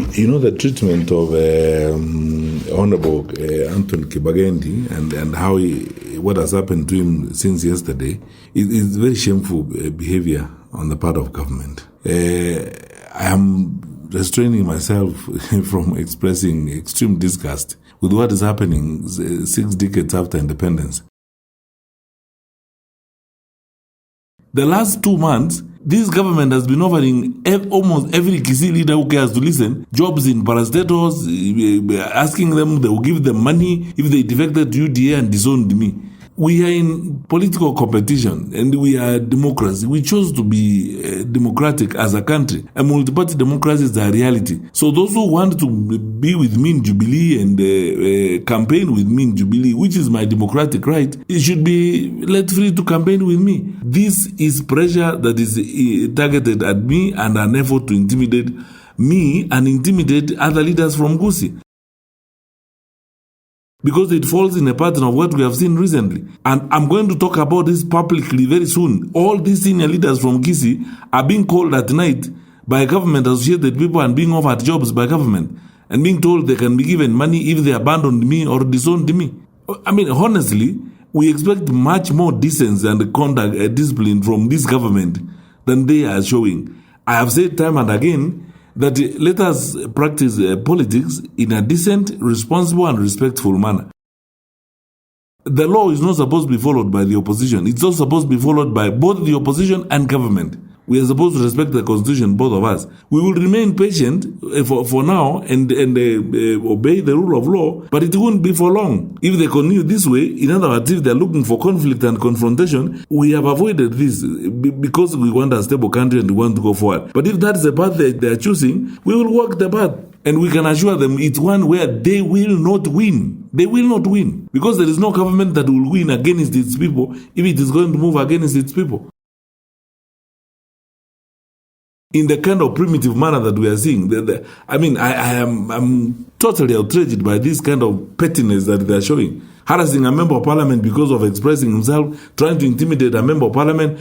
The treatment of Honorable Anthony Kibagendi and how what has happened to him since yesterday is very shameful behavior on the part of government. I am restraining myself from expressing extreme disgust with what is happening 6 decades after independence. The last 2 months, this government has been offering almost every Kisii leader who cares to listen jobs in parastatals, asking them they will give them money if they defected to UDA and disowned me. We are in political competition and we are democracy. We chose to be democratic as a country. A multi-party democracy is a reality. So those who want to be with me in Jubilee and campaign with me in Jubilee, which is my democratic right, it should be let free to campaign with me. This is pressure that is targeted at me and an effort to intimidate me and intimidate other leaders from Gusii. Because it falls in a pattern of what we have seen recently. And I'm going to talk about this publicly very soon. All these senior leaders from Gusii are being called at night by government-associated people and being offered jobs by government and being told they can be given money if they abandoned me or disowned me. I mean, honestly, we expect much more decency and conduct discipline from this government than they are showing. I have said time and again that let us practice politics in a decent, responsible, and respectful manner. The law is not supposed to be followed by the opposition. It's not supposed to be followed by both the opposition and government. We are supposed to respect the constitution, both of us. We will remain patient for now and obey the rule of law, but it won't be for long. If they continue this way, in other words, if they're looking for conflict and confrontation, we have avoided this because we want a stable country and we want to go forward. But if that's the path they are choosing, we will walk the path. And we can assure them it's one where they will not win. They will not win. Because there is no government that will win against its people if it is going to move against its people. In the kind of primitive manner that we are seeing, I'm totally outraged by this kind of pettiness that they are showing. Harassing a member of parliament because of expressing himself, trying to intimidate a member of parliament.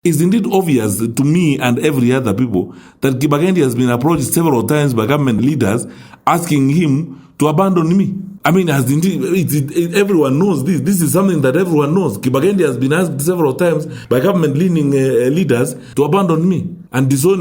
It's indeed obvious to me and every other people that Kibagendi has been approached several times by government leaders asking him to abandon me. I mean, everyone knows this. This is something that everyone knows. Kibagendi has been asked several times by government-leaning leaders to abandon me and disown me.